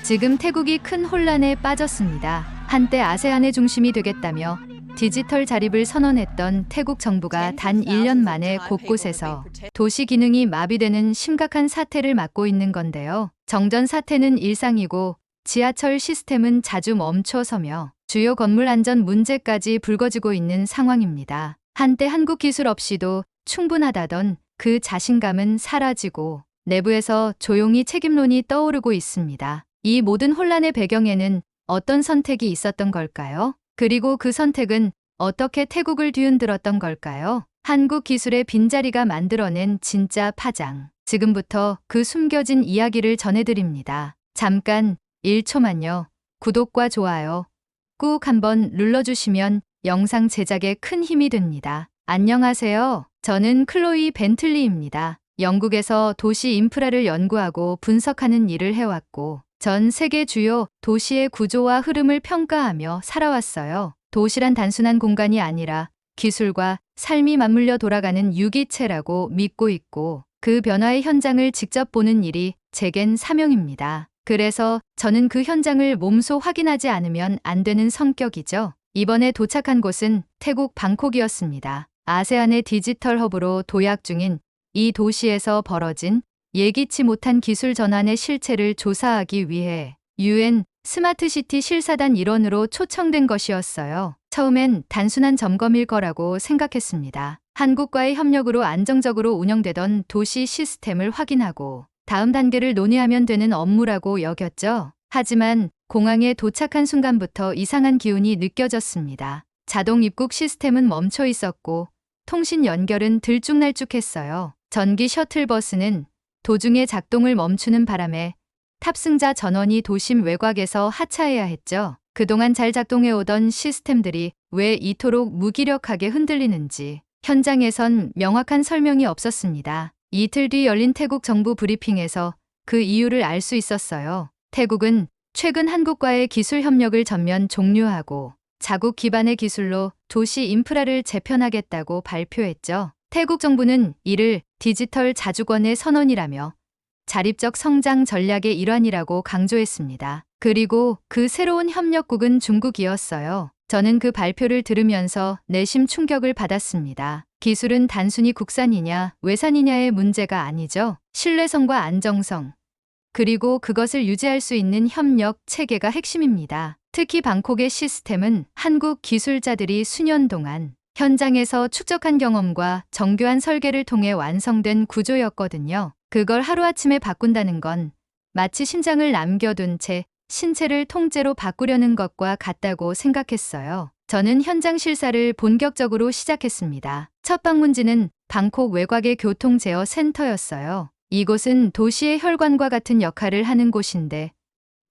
지금 태국이 큰 혼란에 빠졌습니다. 한때 아세안의 중심이 되겠다며 디지털 자립을 선언했던 태국 정부가 단 1년 만에 곳곳에서 도시 기능이 마비되는 심각한 사태를 맞고 있는 건데요. 정전 사태는 일상이고 지하철 시스템은 자주 멈춰서며 주요 건물 안전 문제까지 불거지고 있는 상황입니다. 한때 한국 기술 없이도 충분하다던 그 자신감은 사라지고 내부에서 조용히 책임론이 떠오르고 있습니다. 이 모든 혼란의 배경에는 어떤 선택이 있었던 걸까요? 그리고 그 선택은 어떻게 태국을 뒤흔들었던 걸까요? 한국 기술의 빈자리가 만들어낸 진짜 파장. 지금부터 그 숨겨진 이야기를 전해드립니다. 잠깐 1초만요. 구독과 좋아요 꾹 한번 눌러주시면 영상 제작에 큰 힘이 됩니다. 안녕하세요. 저는 클로이 벤틀리입니다. 영국에서 도시 인프라를 연구하고 분석하는 일을 해왔고 전 세계 주요 도시의 구조와 흐름을 평가하며 살아왔어요. 도시란 단순한 공간이 아니라 기술과 삶이 맞물려 돌아가는 유기체라고 믿고 있고 그 변화의 현장을 직접 보는 일이 제겐 사명입니다. 그래서 저는 그 현장을 몸소 확인하지 않으면 안 되는 성격이죠. 이번에 도착한 곳은 태국 방콕이었습니다. 아세안의 디지털 허브로 도약 중인 이 도시에서 벌어진 예기치 못한 기술 전환의 실체를 조사하기 위해 UN 스마트시티 실사단 일원으로 초청된 것이었어요. 처음엔 단순한 점검일 거라고 생각했습니다. 한국과의 협력으로 안정적으로 운영되던 도시 시스템을 확인하고 다음 단계를 논의하면 되는 업무라고 여겼죠. 하지만 공항에 도착한 순간부터 이상한 기운이 느껴졌습니다. 자동 입국 시스템은 멈춰 있었고 통신 연결은 들쭉날쭉했어요. 전기 셔틀버스는 도중에 작동을 멈추는 바람에 탑승자 전원이 도심 외곽에서 하차해야 했죠. 그동안 잘 작동해오던 시스템들이 왜 이토록 무기력하게 흔들리는지 현장에선 명확한 설명이 없었습니다. 이틀 뒤 열린 태국 정부 브리핑에서 그 이유를 알 수 있었어요. 태국은 최근 한국과의 기술 협력을 전면 종료하고 자국 기반의 기술로 도시 인프라를 재편하겠다고 발표했죠. 태국 정부는 이를 디지털 자주권의 선언이라며 자립적 성장 전략의 일환이라고 강조했습니다. 그리고 그 새로운 협력국은 중국이었어요. 저는 그 발표를 들으면서 내심 충격을 받았습니다. 기술은 단순히 국산이냐 외산이냐의 문제가 아니죠. 신뢰성과 안정성, 그리고 그것을 유지할 수 있는 협력 체계가 핵심입니다. 특히 방콕의 시스템은 한국 기술자들이 수년 동안 현장에서 축적한 경험과 정교한 설계를 통해 완성된 구조였거든요. 그걸 하루아침에 바꾼다는 건 마치 심장을 남겨둔 채 신체를 통째로 바꾸려는 것과 같다고 생각했어요. 저는 현장 실사를 본격적으로 시작했습니다. 첫 방문지는 방콕 외곽의 교통 제어 센터였어요. 이곳은 도시의 혈관과 같은 역할을 하는 곳인데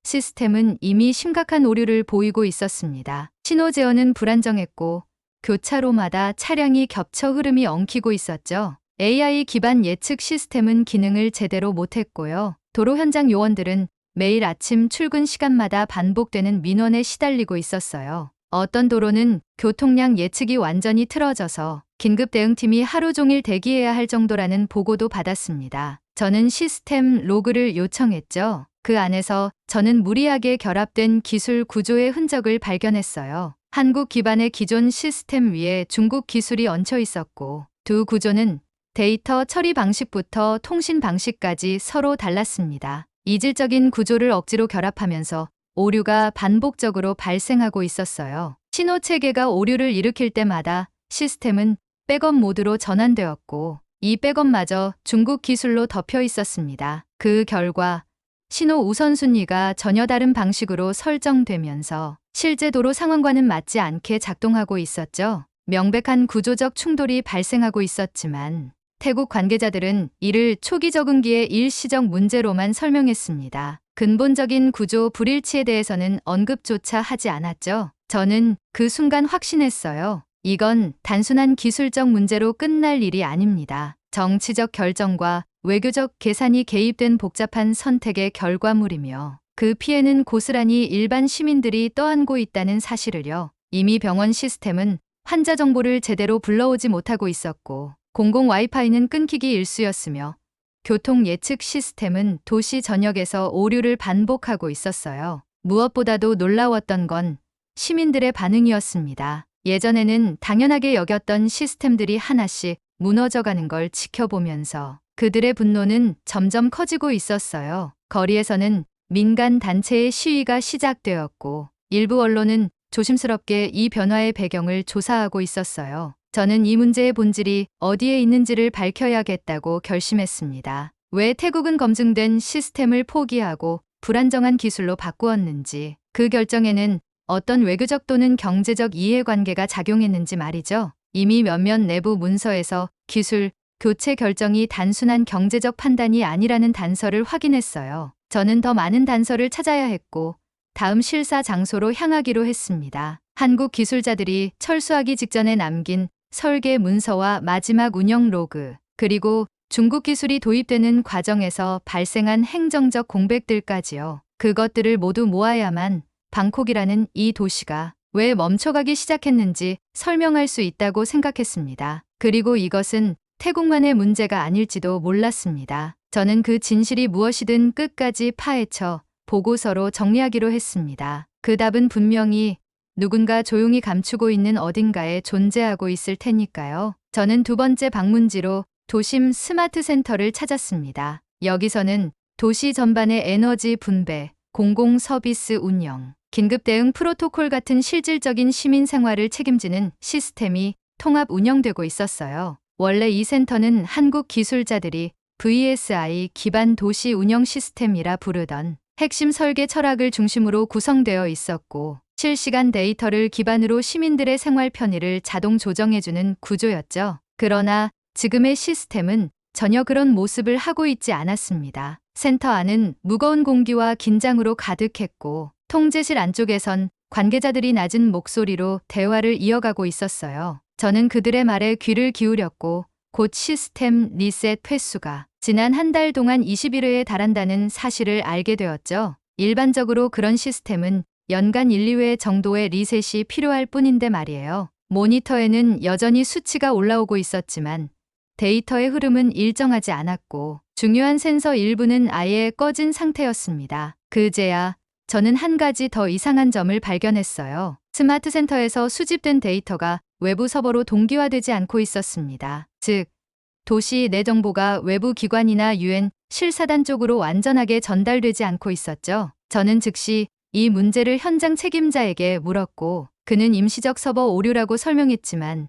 시스템은 이미 심각한 오류를 보이고 있었습니다. 신호 제어는 불안정했고 교차로마다 차량이 겹쳐 흐름이 엉키고 있었죠. AI 기반 예측 시스템은 기능을 제대로 못했고요. 도로 현장 요원들은 매일 아침 출근 시간마다 반복되는 민원에 시달리고 있었어요. 어떤 도로는 교통량 예측이 완전히 틀어져서 긴급 대응팀이 하루 종일 대기해야 할 정도라는 보고도 받았습니다. 저는 시스템 로그를 요청했죠. 그 안에서 저는 무리하게 결합된 기술 구조의 흔적을 발견했어요. 한국 기반의 기존 시스템 위에 중국 기술이 얹혀 있었고 두 구조는 데이터 처리 방식부터 통신 방식까지 서로 달랐습니다. 이질적인 구조를 억지로 결합하면서 오류가 반복적으로 발생하고 있었어요. 신호 체계가 오류를 일으킬 때마다 시스템은 백업 모드로 전환되었고 이 백업마저 중국 기술로 덮여 있었습니다. 그 결과 신호 우선순위가 전혀 다른 방식으로 설정되면서 실제 도로 상황과는 맞지 않게 작동하고 있었죠. 명백한 구조적 충돌이 발생하고 있었지만 태국 관계자들은 이를 초기 적응기의 일시적 문제로만 설명했습니다. 근본적인 구조 불일치에 대해서는 언급조차 하지 않았죠. 저는 그 순간 확신했어요. 이건 단순한 기술적 문제로 끝날 일이 아닙니다. 정치적 결정과 외교적 계산이 개입된 복잡한 선택의 결과물이며 그 피해는 고스란히 일반 시민들이 떠안고 있다는 사실을요. 이미 병원 시스템은 환자 정보를 제대로 불러오지 못하고 있었고 공공 와이파이는 끊기기 일쑤였으며 교통 예측 시스템은 도시 전역에서 오류를 반복하고 있었어요. 무엇보다도 놀라웠던 건 시민들의 반응이었습니다. 예전에는 당연하게 여겼던 시스템들이 하나씩 무너져가는 걸 지켜보면서 그들의 분노는 점점 커지고 있었어요. 거리에서는 민간 단체의 시위가 시작되었고 일부 언론은 조심스럽게 이 변화의 배경을 조사하고 있었어요. 저는 이 문제의 본질이 어디에 있는지를 밝혀야겠다고 결심했습니다. 왜 태국은 검증된 시스템을 포기하고 불안정한 기술로 바꾸었는지, 그 결정에는 어떤 외교적 또는 경제적 이해관계가 작용했는지 말이죠. 이미 몇몇 내부 문서에서 기술 교체 결정이 단순한 경제적 판단이 아니라는 단서를 확인했어요. 저는 더 많은 단서를 찾아야 했고 다음 실사 장소로 향하기로 했습니다. 한국 기술자들이 철수하기 직전에 남긴 설계 문서와 마지막 운영 로그, 그리고 중국 기술이 도입되는 과정에서 발생한 행정적 공백들까지요. 그것들을 모두 모아야만 방콕이라는 이 도시가 왜 멈춰가기 시작했는지 설명할 수 있다고 생각했습니다. 그리고 이것은 태국만의 문제가 아닐지도 몰랐습니다. 저는 그 진실이 무엇이든 끝까지 파헤쳐 보고서로 정리하기로 했습니다. 그 답은 분명히 누군가 조용히 감추고 있는 어딘가에 존재하고 있을 테니까요. 저는 두 번째 방문지로 도심 스마트 센터를 찾았습니다. 여기서는 도시 전반의 에너지 분배, 공공 서비스 운영, 긴급 대응 프로토콜 같은 실질적인 시민 생활을 책임지는 시스템이 통합 운영되고 있었어요. 원래 이 센터는 한국 기술자들이 VSI 기반 도시 운영 시스템이라 부르던 핵심 설계 철학을 중심으로 구성되어 있었고 실시간 데이터를 기반으로 시민들의 생활 편의를 자동 조정해주는 구조였죠. 그러나 지금의 시스템은 전혀 그런 모습을 하고 있지 않았습니다. 센터 안은 무거운 공기와 긴장으로 가득했고 통제실 안쪽에선 관계자들이 낮은 목소리로 대화를 이어가고 있었어요. 저는 그들의 말에 귀를 기울였고 곧 시스템 리셋 횟수가 지난 한 달 동안 21회에 달한다는 사실을 알게 되었죠. 일반적으로 그런 시스템은 연간 1, 2회 정도의 리셋이 필요할 뿐인데 말이에요. 모니터에는 여전히 수치가 올라오고 있었지만 데이터의 흐름은 일정하지 않았고 중요한 센서 일부는 아예 꺼진 상태였습니다. 그제야 저는 한 가지 더 이상한 점을 발견했어요. 스마트 센터에서 수집된 데이터가 외부 서버로 동기화되지 않고 있었습니다. 즉, 도시 내 정보가 외부 기관이나 UN 실사단 쪽으로 완전하게 전달되지 않고 있었죠. 저는 즉시 이 문제를 현장 책임자에게 물었고 그는 임시적 서버 오류라고 설명했지만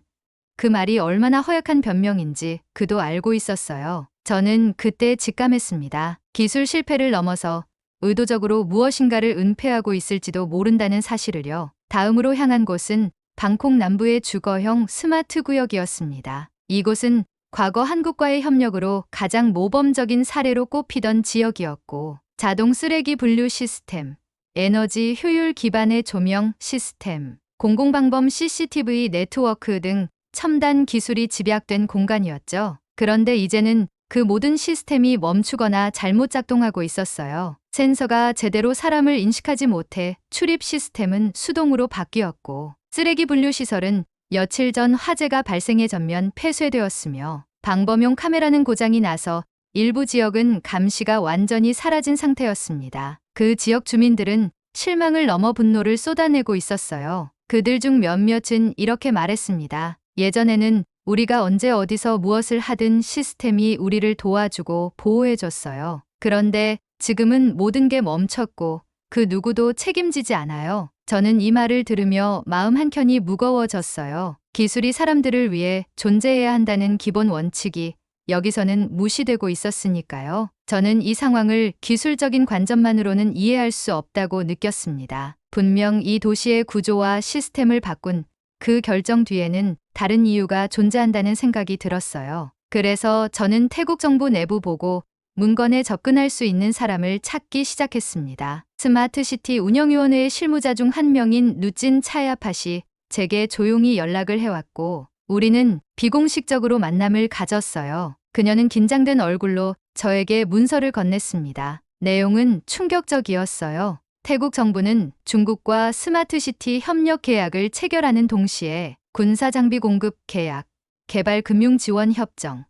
그 말이 얼마나 허약한 변명인지 그도 알고 있었어요. 저는 그때 직감했습니다. 기술 실패를 넘어서 의도적으로 무엇인가를 은폐하고 있을지도 모른다는 사실을요. 다음으로 향한 곳은 방콕 남부의 주거형 스마트 구역이었습니다. 이곳은 과거 한국과의 협력으로 가장 모범적인 사례로 꼽히던 지역이었고 자동 쓰레기 분류 시스템, 에너지 효율 기반의 조명 시스템, 공공방범 CCTV 네트워크 등 첨단 기술이 집약된 공간이었죠. 그런데 이제는 그 모든 시스템이 멈추거나 잘못 작동하고 있었어요. 센서가 제대로 사람을 인식하지 못해 출입 시스템은 수동으로 바뀌었고 쓰레기 분류 시설은 며칠 전 화재가 발생해 전면 폐쇄되었으며 방범용 카메라는 고장이 나서 일부 지역은 감시가 완전히 사라진 상태였습니다. 그 지역 주민들은 실망을 넘어 분노를 쏟아내고 있었어요. 그들 중 몇몇은 이렇게 말했습니다. 예전에는 우리가 언제 어디서 무엇을 하든 시스템이 우리를 도와주고 보호해줬어요. 그런데 지금은 모든 게 멈췄고 그 누구도 책임지지 않아요. 저는 이 말을 들으며 마음 한켠이 무거워졌어요. 기술이 사람들을 위해 존재해야 한다는 기본 원칙이 여기서는 무시되고 있었으니까요. 저는 이 상황을 기술적인 관점만으로는 이해할 수 없다고 느꼈습니다. 분명 이 도시의 구조와 시스템을 바꾼 그 결정 뒤에는 다른 이유가 존재한다는 생각이 들었어요. 그래서 저는 태국 정부 내부 보고 문건에 접근할 수 있는 사람을 찾기 시작했습니다. 스마트시티 운영위원회의 실무자 중 한 명인 누찐 차야팟이 제게 조용히 연락을 해왔고 우리는 비공식적으로 만남을 가졌어요. 그녀는 긴장된 얼굴로 저에게 문서를 건넸습니다. 내용은 충격적이었어요. 태국 정부는 중국과 스마트시티 협력 계약을 체결하는 동시에 군사장비 공급 계약, 개발 금융 지원 협정,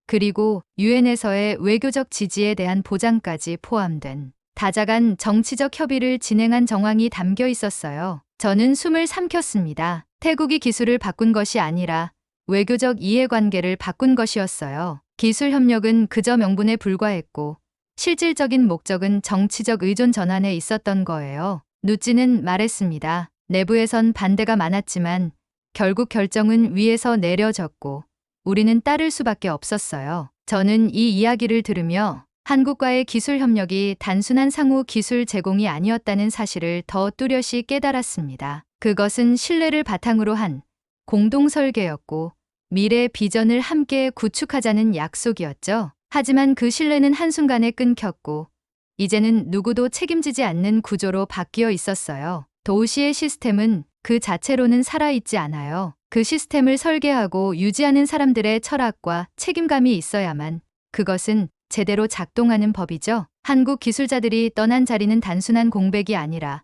그리고 유엔에서의 외교적 지지에 대한 보장까지 포함된 다자간 정치적 협의를 진행한 정황이 담겨 있었어요. 저는 숨을 삼켰습니다. 태국이 기술을 바꾼 것이 아니라 외교적 이해관계를 바꾼 것이었어요. 기술 협력은 그저 명분에 불과했고 실질적인 목적은 정치적 의존 전환에 있었던 거예요. 누찌는 말했습니다. 내부에선 반대가 많았지만 결국 결정은 위에서 내려졌고 우리는 따를 수밖에 없었어요. 저는 이 이야기를 들으며 한국과의 기술 협력이 단순한 상호 기술 제공이 아니었다는 사실을 더 뚜렷이 깨달았습니다. 그것은 신뢰를 바탕으로 한 공동 설계였고 미래 비전을 함께 구축하자는 약속이었죠. 하지만 그 신뢰는 한순간에 끊겼고 이제는 누구도 책임지지 않는 구조로 바뀌어 있었어요. 도시의 시스템은 그 자체로는 살아있지 않아요. 그 시스템을 설계하고 유지하는 사람들의 철학과 책임감이 있어야만 그것은 제대로 작동하는 법이죠. 한국 기술자들이 떠난 자리는 단순한 공백이 아니라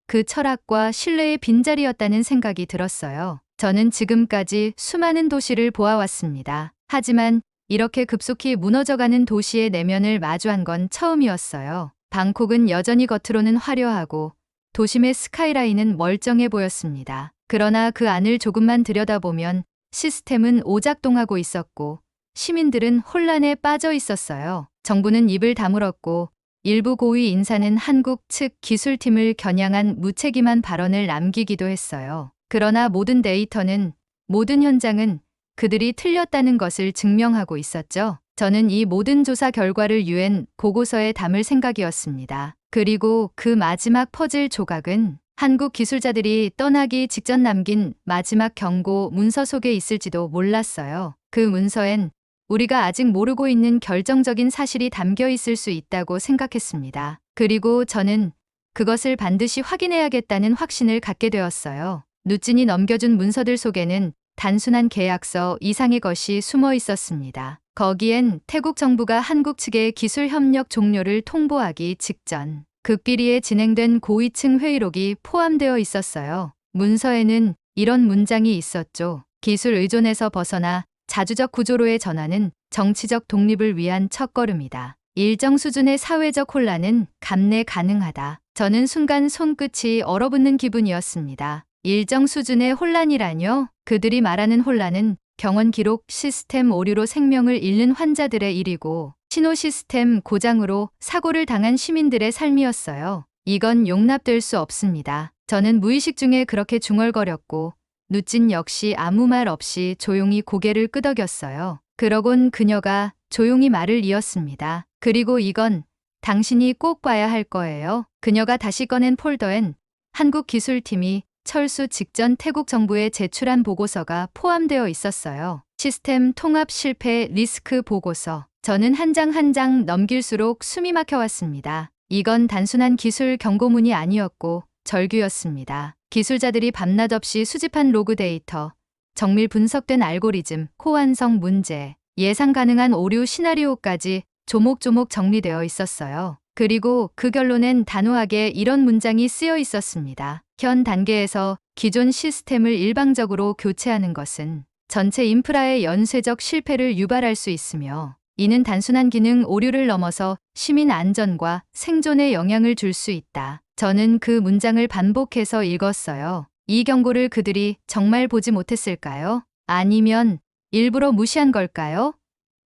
그 철학과 신뢰의 빈자리였다는 생각이 들었어요. 저는 지금까지 수많은 도시를 보아왔습니다. 하지만 이렇게 급속히 무너져가는 도시의 내면을 마주한 건 처음이었어요. 방콕은 여전히 겉으로는 화려하고 도심의 스카이라인은 멀쩡해 보였습니다. 그러나 그 안을 조금만 들여다보면 시스템은 오작동하고 있었고 시민들은 혼란에 빠져 있었어요. 정부는 입을 다물었고 일부 고위 인사는 한국 측 기술팀을 겨냥한 무책임한 발언을 남기기도 했어요. 그러나 모든 데이터는, 모든 현장은 그들이 틀렸다는 것을 증명하고 있었죠. 저는 이 모든 조사 결과를 유엔 보고서에 담을 생각이었습니다. 그리고 그 마지막 퍼즐 조각은 한국 기술자들이 떠나기 직전 남긴 마지막 경고 문서 속에 있을지도 몰랐어요. 그 문서엔 우리가 아직 모르고 있는 결정적인 사실이 담겨 있을 수 있다고 생각했습니다. 그리고 저는 그것을 반드시 확인해야겠다는 확신을 갖게 되었어요. 누진이 넘겨준 문서들 속에는 단순한 계약서 이상의 것이 숨어 있었습니다. 거기엔 태국 정부가 한국 측의 기술 협력 종료를 통보하기 직전 극비리에 진행된 고위층 회의록이 포함되어 있었어요. 문서에는 이런 문장이 있었죠. 기술 의존에서 벗어나 자주적 구조로의 전환은 정치적 독립을 위한 첫걸음이다. 일정 수준의 사회적 혼란은 감내 가능하다. 저는 순간 손끝이 얼어붙는 기분이었습니다. 일정 수준의 혼란이라뇨? 그들이 말하는 혼란은 경원 기록 시스템 오류로 생명을 잃는 환자들의 일이고 신호 시스템 고장으로 사고를 당한 시민들의 삶이었어요. 이건 용납될 수 없습니다. 저는 무의식 중에 그렇게 중얼거렸고 누찐 역시 아무 말 없이 조용히 고개를 끄덕였어요. 그러곤 그녀가 조용히 말을 이었습니다. 그리고 이건 당신이 꼭 봐야 할 거예요. 그녀가 다시 꺼낸 폴더엔 한국 기술팀이 철수 직전 태국 정부에 제출한 보고서가 포함되어 있었어요. 시스템 통합 실패 리스크 보고서. 저는 한 장 한 장 넘길수록 숨이 막혀왔습니다. 이건 단순한 기술 경고문이 아니었고 절규였습니다. 기술자들이 밤낮 없이 수집한 로그 데이터, 정밀 분석된 알고리즘, 호환성 문제, 예상 가능한 오류 시나리오까지 조목조목 정리되어 있었어요. 그리고 그 결론엔 단호하게 이런 문장이 쓰여 있었습니다. 현 단계에서 기존 시스템을 일방적으로 교체하는 것은 전체 인프라의 연쇄적 실패를 유발할 수 있으며 이는 단순한 기능 오류를 넘어서 시민 안전과 생존에 영향을 줄 수 있다. 저는 그 문장을 반복해서 읽었어요. 이 경고를 그들이 정말 보지 못했을까요? 아니면 일부러 무시한 걸까요?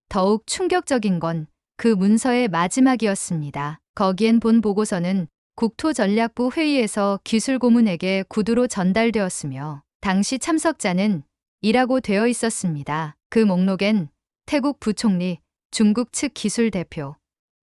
더욱 충격적인 건 그 문서의 마지막이었습니다. 거기엔 본 보고서는 국토전략부 회의에서 기술고문에게 구두로 전달되었으며 당시 참석자는 이라고 되어 있었습니다. 그 목록엔 태국 부총리, 중국 측 기술 대표,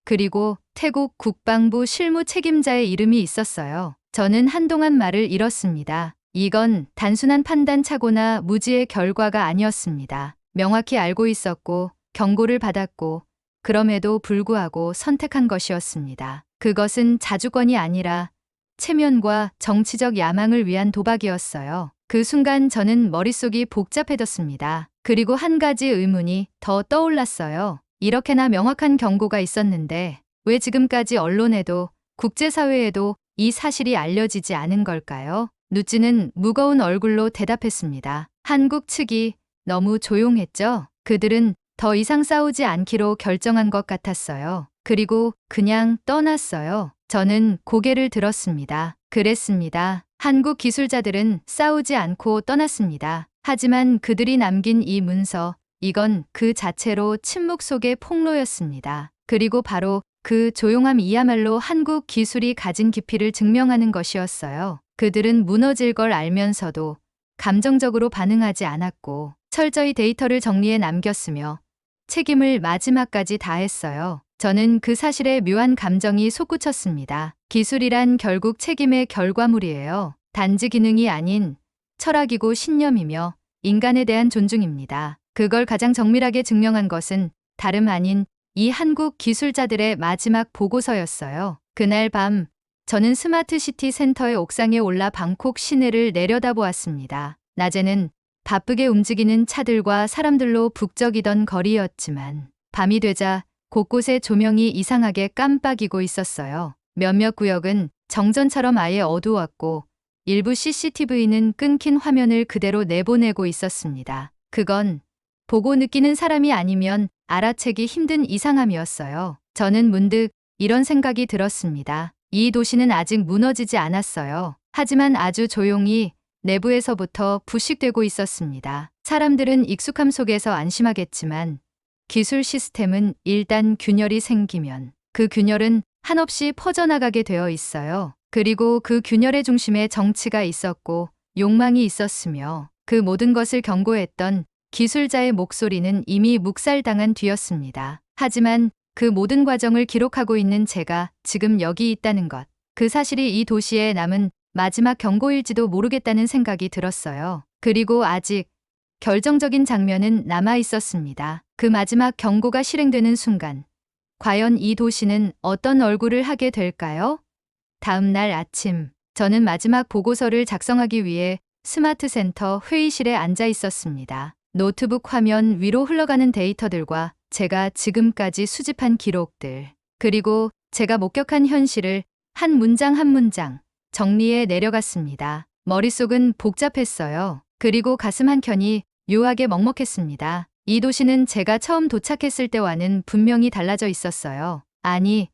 그리고 태국 국방부 실무 책임자의 이름이 있었어요. 저는 한동안 말을 잃었습니다. 이건 단순한 판단 착오나 무지의 결과가 아니었습니다. 명확히 알고 있었고 경고를 받았고 그럼에도 불구하고 선택한 것이었습니다. 그것은 자주권이 아니라 체면과 정치적 야망을 위한 도박이었어요. 그 순간 저는 머릿속이 복잡해졌습니다. 그리고 한 가지 의문이 더 떠올랐어요. 이렇게나 명확한 경고가 있었는데 왜 지금까지 언론에도 국제사회에도 이 사실이 알려지지 않은 걸까요? 누찌는 무거운 얼굴로 대답했습니다. 한국 측이 너무 조용했죠? 그들은 더 이상 싸우지 않기로 결정한 것 같았어요. 그리고 그냥 떠났어요. 저는 고개를 들었습니다. 그랬습니다. 한국 기술자들은 싸우지 않고 떠났습니다. 하지만 그들이 남긴 이 문서, 이건 그 자체로 침묵 속의 폭로였습니다. 그리고 바로 그 조용함이야말로 한국 기술이 가진 깊이를 증명하는 것이었어요. 그들은 무너질 걸 알면서도 감정적으로 반응하지 않았고 철저히 데이터를 정리해 남겼으며 책임을 마지막까지 다했어요. 저는 그 사실에 묘한 감정이 솟구쳤습니다. 기술이란 결국 책임의 결과물이에요. 단지 기능이 아닌 철학이고 신념이며 인간에 대한 존중입니다. 그걸 가장 정밀하게 증명한 것은 다름 아닌 이 한국 기술자들의 마지막 보고서였어요. 그날 밤 저는 스마트시티 센터의 옥상에 올라 방콕 시내를 내려다보았습니다. 낮에는 바쁘게 움직이는 차들과 사람들로 북적이던 거리였지만 밤이 되자 곳곳에 조명이 이상하게 깜빡이고 있었어요. 몇몇 구역은 정전처럼 아예 어두웠고 일부 CCTV는 끊긴 화면을 그대로 내보내고 있었습니다. 그건 보고 느끼는 사람이 아니면 알아채기 힘든 이상함이었어요. 저는 문득 이런 생각이 들었습니다. 이 도시는 아직 무너지지 않았어요. 하지만 아주 조용히 내부에서부터 부식되고 있었습니다. 사람들은 익숙함 속에서 안심하겠지만 기술 시스템은 일단 균열이 생기면 그 균열은 한없이 퍼져나가게 되어 있어요. 그리고 그 균열의 중심에 정치가 있었고 욕망이 있었으며 그 모든 것을 경고했던 기술자의 목소리는 이미 묵살당한 뒤였습니다. 하지만 그 모든 과정을 기록하고 있는 제가 지금 여기 있다는 것, 그 사실이 이 도시에 남은 마지막 경고일지도 모르겠다는 생각이 들었어요. 그리고 아직 결정적인 장면은 남아 있었습니다. 그 마지막 경고가 실행되는 순간, 과연 이 도시는 어떤 얼굴을 하게 될까요? 다음 날 아침, 저는 마지막 보고서를 작성하기 위해 스마트 센터 회의실에 앉아 있었습니다. 노트북 화면 위로 흘러가는 데이터들과 제가 지금까지 수집한 기록들, 그리고 제가 목격한 현실을 한 문장 한 문장 정리해 내려갔습니다. 머릿속은 복잡했어요. 그리고 가슴 한켠이 묘하게 먹먹했습니다. 이 도시는 제가 처음 도착했을 때와는 분명히 달라져 있었어요. 아니,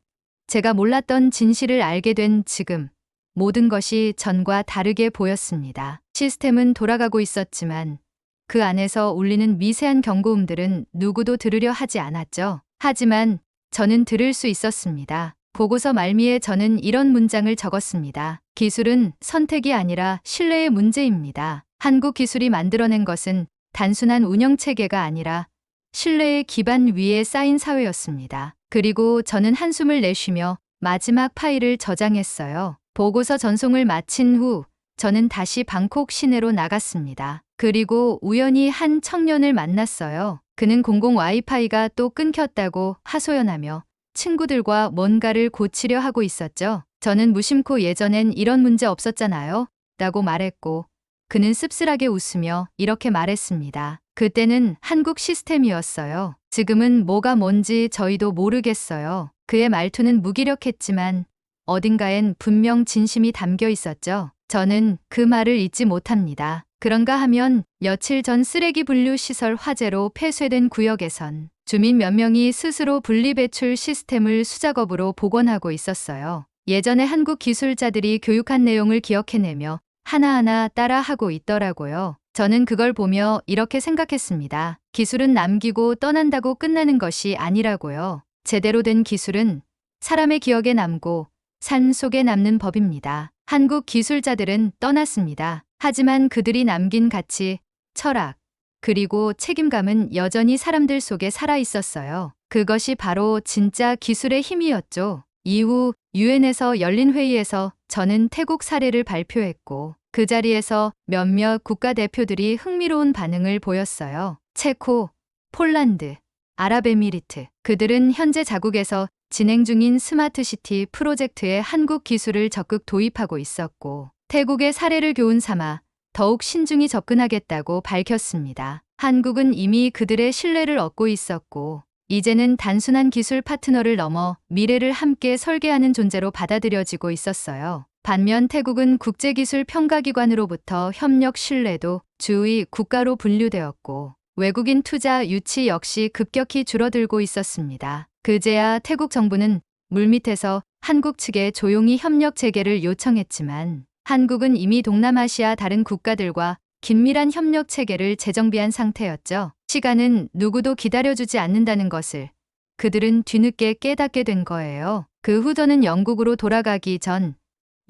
제가 몰랐던 진실을 알게 된 지금 모든 것이 전과 다르게 보였습니다. 시스템은 돌아가고 있었지만 그 안에서 울리는 미세한 경고음들은 누구도 들으려 하지 않았죠. 하지만 저는 들을 수 있었습니다. 보고서 말미에 저는 이런 문장을 적었습니다. 기술은 선택이 아니라 신뢰의 문제입니다. 한국 기술이 만들어낸 것은 단순한 운영체계가 아니라 신뢰의 기반 위에 쌓인 사회였습니다. 그리고 저는 한숨을 내쉬며 마지막 파일을 저장했어요. 보고서 전송을 마친 후 저는 다시 방콕 시내로 나갔습니다. 그리고 우연히 한 청년을 만났어요. 그는 공공 와이파이가 또 끊겼다고 하소연하며 친구들과 뭔가를 고치려 하고 있었죠. 저는 무심코 예전엔 이런 문제 없었잖아요. 라고 말했고 그는 씁쓸하게 웃으며 이렇게 말했습니다. 그때는 한국 시스템이었어요. 지금은 뭐가 뭔지 저희도 모르겠어요. 그의 말투는 무기력했지만 어딘가엔 분명 진심이 담겨 있었죠. 저는 그 말을 잊지 못합니다. 그런가 하면 며칠 전 쓰레기 분류 시설 화재로 폐쇄된 구역에선 주민 몇 명이 스스로 분리배출 시스템을 수작업으로 복원하고 있었어요. 예전에 한국 기술자들이 교육한 내용을 기억해내며 하나하나 따라하고 있더라고요. 저는 그걸 보며 이렇게 생각했습니다. 기술은 남기고 떠난다고 끝나는 것이 아니라고요. 제대로 된 기술은 사람의 기억에 남고 삶 속에 남는 법입니다. 한국 기술자들은 떠났습니다. 하지만 그들이 남긴 가치, 철학, 그리고 책임감은 여전히 사람들 속에 살아 있었어요. 그것이 바로 진짜 기술의 힘이었죠. 이후 유엔에서 열린 회의에서 저는 태국 사례를 발표했고 그 자리에서 몇몇 국가대표들이 흥미로운 반응을 보였어요. 체코, 폴란드, 아랍에미리트. 그들은 현재 자국에서 진행 중인 스마트시티 프로젝트에 한국 기술을 적극 도입하고 있었고 태국의 사례를 교훈 삼아 더욱 신중히 접근하겠다고 밝혔습니다. 한국은 이미 그들의 신뢰를 얻고 있었고 이제는 단순한 기술 파트너를 넘어 미래를 함께 설계하는 존재로 받아들여지고 있었어요. 반면 태국은 국제기술 평가기관으로부터 협력 신뢰도 주의 국가로 분류되었고 외국인 투자 유치 역시 급격히 줄어들고 있었습니다. 그제야 태국 정부는 물밑에서 한국 측에 조용히 협력 재개를 요청했지만 한국은 이미 동남아시아 다른 국가들과 긴밀한 협력 체계를 재정비한 상태였죠. 시간은 누구도 기다려주지 않는다는 것을 그들은 뒤늦게 깨닫게 된 거예요. 그 후 저는 영국으로 돌아가기 전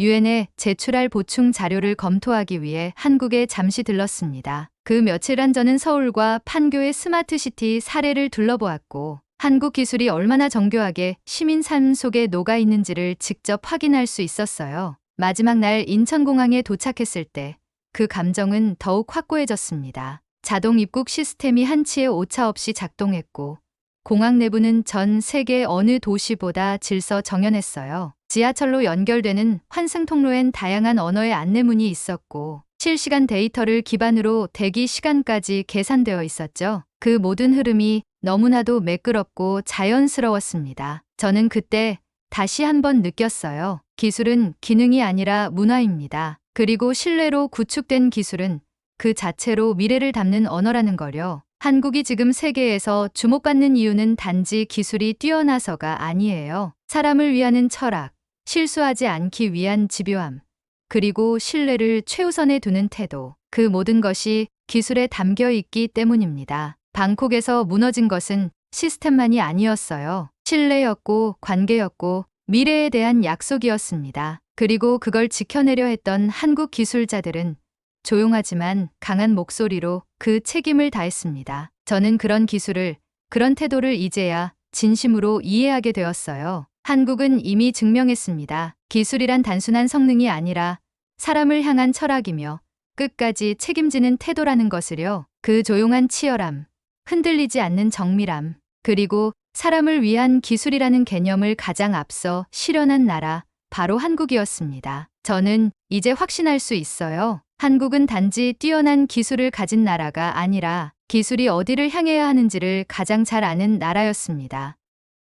유엔에 제출할 보충 자료를 검토하기 위해 한국에 잠시 들렀습니다. 그 며칠간 저는 서울과 판교의 스마트시티 사례를 둘러보았고 한국 기술이 얼마나 정교하게 시민 삶 속에 녹아 있는지를 직접 확인할 수 있었어요. 마지막 날 인천공항에 도착했을 때 그 감정은 더욱 확고해졌습니다. 자동 입국 시스템이 한치의 오차 없이 작동했고 공항 내부는 전 세계 어느 도시보다 질서정연했어요. 지하철로 연결되는 환승 통로엔 다양한 언어의 안내문이 있었고 실시간 데이터를 기반으로 대기 시간까지 계산되어 있었죠. 그 모든 흐름이 너무나도 매끄럽고 자연스러웠습니다. 저는 그때 다시 한번 느꼈어요. 기술은 기능이 아니라 문화입니다. 그리고 신뢰로 구축된 기술은 그 자체로 미래를 담는 언어라는 거요. 한국이 지금 세계에서 주목받는 이유는 단지 기술이 뛰어나서가 아니에요. 사람을 위하는 철학, 실수하지 않기 위한 집요함, 그리고 신뢰를 최우선에 두는 태도, 그 모든 것이 기술에 담겨 있기 때문입니다. 방콕에서 무너진 것은 시스템만이 아니었어요. 신뢰였고 관계였고 미래에 대한 약속이었습니다. 그리고 그걸 지켜내려 했던 한국 기술자들은 조용하지만 강한 목소리로 그 책임을 다했습니다. 저는 그런 기술을, 그런 태도를 이제야 진심으로 이해하게 되었어요. 한국은 이미 증명했습니다. 기술이란 단순한 성능이 아니라 사람을 향한 철학이며 끝까지 책임지는 태도라는 것을요. 그 조용한 치열함, 흔들리지 않는 정밀함, 그리고 사람을 위한 기술이라는 개념을 가장 앞서 실현한 나라, 바로 한국이었습니다. 저는 이제 확신할 수 있어요. 한국은 단지 뛰어난 기술을 가진 나라가 아니라 기술이 어디를 향해야 하는지를 가장 잘 아는 나라였습니다.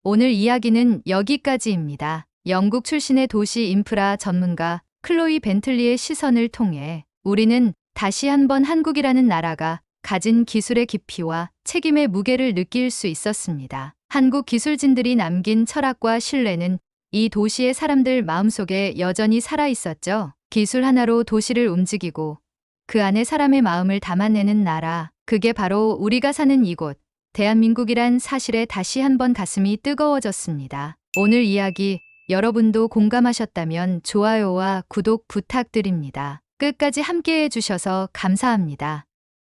오늘 이야기는 여기까지입니다. 영국 출신의 도시 인프라 전문가 클로이 벤틀리의 시선을 통해 우리는 다시 한번 한국이라는 나라가 가진 기술의 깊이와 책임의 무게를 느낄 수 있었습니다. 한국 기술진들이 남긴 철학과 신뢰는 이 도시의 사람들 마음속에 여전히 살아 있었죠. 기술 하나로 도시를 움직이고 그 안에 사람의 마음을 담아내는 나라, 그게 바로 우리가 사는 이곳, 대한민국이란 사실에 다시 한번 가슴이 뜨거워졌습니다. 오늘 이야기 여러분도 공감하셨다면 좋아요와 구독 부탁드립니다. 끝까지 함께해 주셔서 감사합니다.